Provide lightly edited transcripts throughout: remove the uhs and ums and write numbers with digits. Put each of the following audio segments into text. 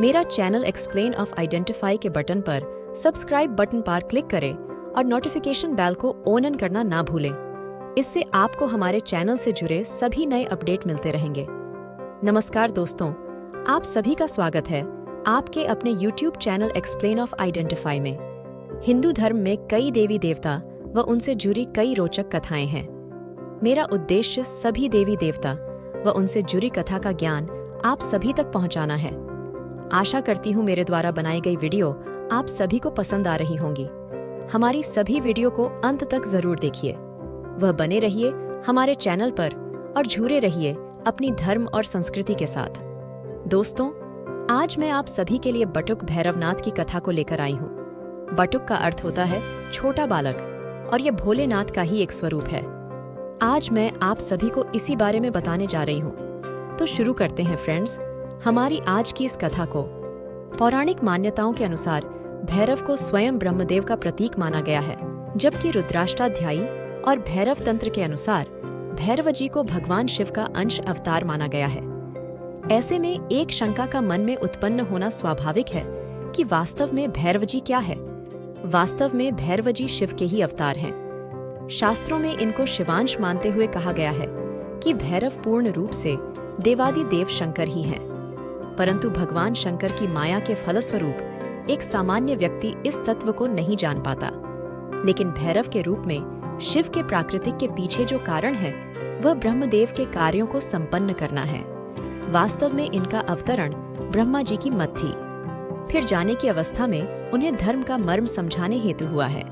मेरा channel explain of identify के button पर सब्सक्राइब बटन पर क्लिक करें और नोटिफिकेशन बेल को ऑन करना ना भूलें। इससे आपको हमारे चैनल से जुड़े सभी नए अपडेट मिलते रहेंगे। नमस्कार दोस्तों, आप सभी का स्वागत है आपके अपने YouTube channel explain of identify में। हिंदू धर्म में कई देवी देवता व उनसे जुड़ी कई रोचक कथाएं हैं। मेरा उद्देश्य सभी देवी देवता व उनसे जुड़ी कथा का ज्ञान आप सभी तक पहुंचाना है। आशा करती हूँ मेरे द्वारा बनाई गई वीडियो आप सभी को पसंद आ रही होंगी। हमारी सभी वीडियो को अंत तक जरूर देखिए। वह बने रहिए हमारे चैनल पर और जुड़े रहिए अपनी धर्म और संस्कृति के साथ। दोस्तों, आज मैं आप सभी के लिए बटुक भैरवनाथ की कथा को लेकर आई हूँ। बटुक का अर्थ होता है छोटा बालक और यह भोलेनाथ का ही एक स्वरूप है। आज मैं आप सभी को इसी बारे में बताने जा रही हूँ। तो शुरू करते हैं फ्रेंड्स हमारी आज की इस कथा को। पौराणिक मान्यताओं के अनुसार भैरव को स्वयं ब्रह्मदेव का प्रतीक माना गया है, जबकि रुद्राष्टाध्यायी और भैरव तंत्र के अनुसार भैरव जी को भगवान शिव का अंश अवतार माना गया है। ऐसे में एक शंका का मन में उत्पन्न होना स्वाभाविक है कि वास्तव में भैरव जी क्या है। वास्तव में भैरव जी शिव के ही अवतार हैं। शास्त्रों में इनको शिवांश मानते हुए कहा गया है कि भैरव पूर्ण रूप से देवादि देव शंकर ही हैं। परंतु भगवान शंकर की माया के फलस्वरूप एक सामान्य व्यक्ति इस तत्व को नहीं जान पाता। लेकिन भैरव के रूप में शिव के प्राकृतिक के पीछे जो कारण है वह ब्रह्मदेव के कार्यों को संपन्न करना है। वास्तव में इनका अवतरण ब्रह्मा जी की मत थी। फिर जाने की अवस्था में उन्हें धर्म का मर्म समझाने हेतु हुआ है।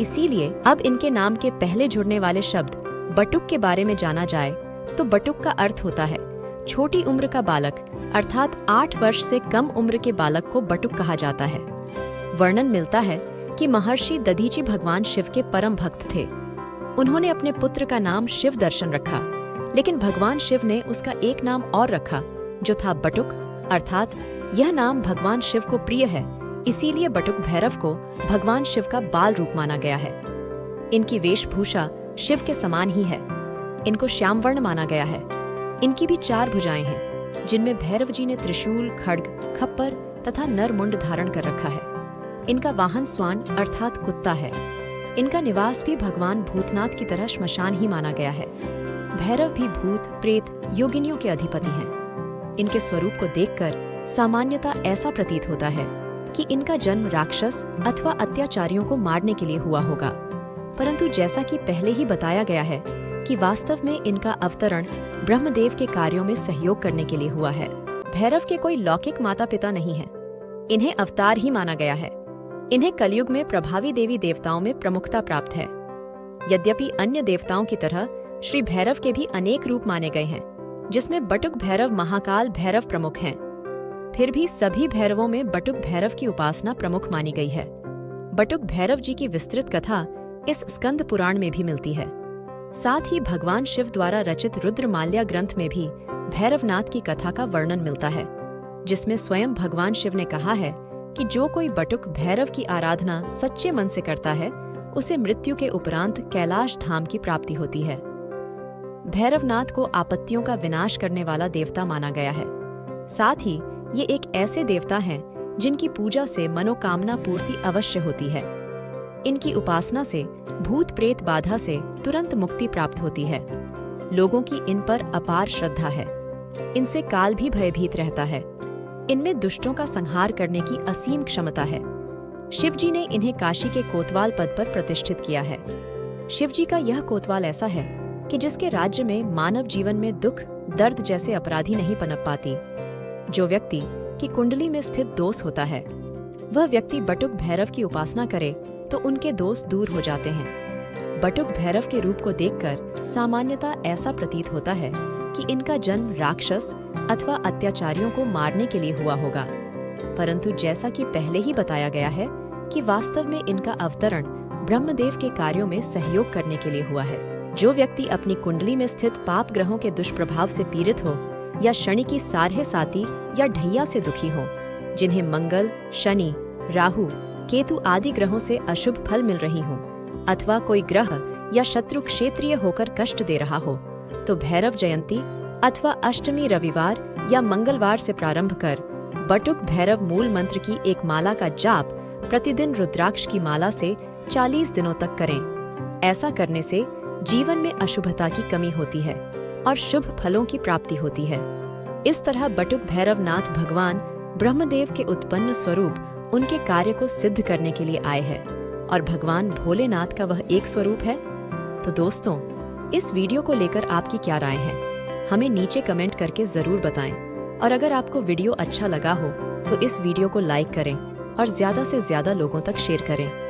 इसीलिए अब इनके नाम के पहले जुड़ने वाले शब्द बटुक के बारे में जाना जाए तो बटुक का अर्थ होता है छोटी उम्र का बालक, अर्थात 8 वर्ष से कम उम्र के बालक को बटुक कहा जाता है। वर्णन मिलता है कि महर्षि दधीचि भगवान शिव के परम भक्त थे। उन्होंने अपने पुत्र का नाम शिव दर्शन रखा, लेकिन भगवान शिव ने उसका एक नाम और रखा जो था बटुक, अर्थात यह नाम भगवान शिव को प्रिय है, इसीलिए बटुक भैरव को भगवान शिव का बाल रूप माना गया है। इनकी वेशभूषा शिव के समान ही है। इनको श्याम वर्ण माना गया है। इनकी भी 4 भुजाएं हैं, जिनमें भैरव जी ने त्रिशूल, खड्ग, खप्पर तथा नर मुंड धारण कर रखा है। इनका वाहन स्वान अर्थात कुत्ता है। इनका निवास भी भगवान भूतनाथ की तरह श्मशान ही माना गया है। भैरव भी भूत, प्रेत, योगिनियों के अधिपति हैं। इनके स्वरूप को देखकर सामान्यतः ऐसा प्रतीत होता है कि इनका जन्म राक्षस अथवा अत्याचारियों को मारने के लिए हुआ होगा। परंतु जैसा कि पहले ही बताया गया है कि वास्तव में इनका अवतरण ब्रह्मदेव के कार्यों में सहयोग करने के लिए हुआ है। भैरव के कोई लौकिक माता पिता नहीं है। इन्हें अवतार ही माना गया है। इन्हें कलयुग में प्रभावी देवी देवताओं में प्रमुखता प्राप्त है। यद्यपि अन्य देवताओं की तरह श्री भैरव के भी अनेक रूप माने गए हैं, जिसमें बटुक भैरव महाकाल भैरव प्रमुख हैं। फिर भी सभी भैरवों में बटुक भैरव की उपासना प्रमुख मानी गई है। बटुक भैरव जी की विस्तृत कथा इस स्कंद पुराण में भी मिलती है। साथ ही भगवान शिव द्वारा रचित रुद्रमाल्या ग्रंथ में भी भैरवनाथ की कथा का वर्णन मिलता है, जिसमें स्वयं भगवान शिव ने कहा है कि जो कोई बटुक भैरव की आराधना सच्चे मन से करता है उसे मृत्यु के उपरांत कैलाश धाम की प्राप्ति होती है। भैरवनाथ को आपत्तियों का विनाश करने वाला देवता माना गया है। साथ ही ये एक ऐसे देवता हैं जिनकी पूजा से मनोकामना पूर्ति अवश्य होती है। इनकी उपासना से भूत प्रेत बाधा से तुरंत मुक्ति प्राप्त होती है। लोगों की इन पर अपार श्रद्धा है। इनसे काल भी भयभीत रहता है। इनमें दुष्टों का संहार करने की असीम क्षमता है। शिव जी ने इन्हें काशी के कोतवाल पद पर प्रतिष्ठित किया है। शिव जी का यह कोतवाल ऐसा है कि जिसके राज्य में मानव जीवन में दुख, दर्द जैसे अपराधी नहीं पनप पाती। जो व्यक्ति की कुंडली में स्थित दोष होता है, वह व्यक्ति बटुक भैरव की उपासना करे तो उनके दोष दूर हो जाते हैं। बटुक भैरव के रूप को देखकर सामान्यतः ऐसा प्रतीत होता है कि इनका जन्म राक्षस अथवा अत्याचारियों को मारने के लिए हुआ होगा। परंतु जैसा कि पहले ही बताया गया है कि वास्तव में इनका अवतरण ब्रह्मदेव के कार्यों में सहयोग करने के लिए हुआ है। जो व्यक्ति अपनी कुंडली में स्थित पाप ग्रहों के दुष्प्रभाव से पीड़ित हो या शनि की सारहे साती या ढैया से दुखी हो, जिन्हें मंगल, शनि, राहु, केतु आदि ग्रहों से अशुभ फल मिल रही हो, अथवा कोई ग्रह या शत्रु क्षेत्रीय होकर कष्ट दे रहा हो, तो भैरव जयंती अथवा अष्टमी रविवार या मंगलवार से प्रारंभ कर बटुक भैरव मूल मंत्र की एक माला का जाप प्रतिदिन रुद्राक्ष की माला से 40 दिनों तक करें। ऐसा करने से जीवन में अशुभता की कमी होती है और शुभ फलों की प्राप्ति होती है। इस तरह बटुक भैरवनाथ भगवान ब्रह्मदेव के उत्पन्न स्वरूप उनके कार्य को सिद्ध करने के लिए आए हैं और भगवान भोलेनाथ का वह एक स्वरूप है। तो दोस्तों, इस वीडियो को लेकर आपकी क्या राय है, हमें नीचे कमेंट करके जरूर बताएं। और अगर आपको वीडियो अच्छा लगा हो तो इस वीडियो को लाइक करें और ज्यादा से ज्यादा लोगों तक शेयर करें।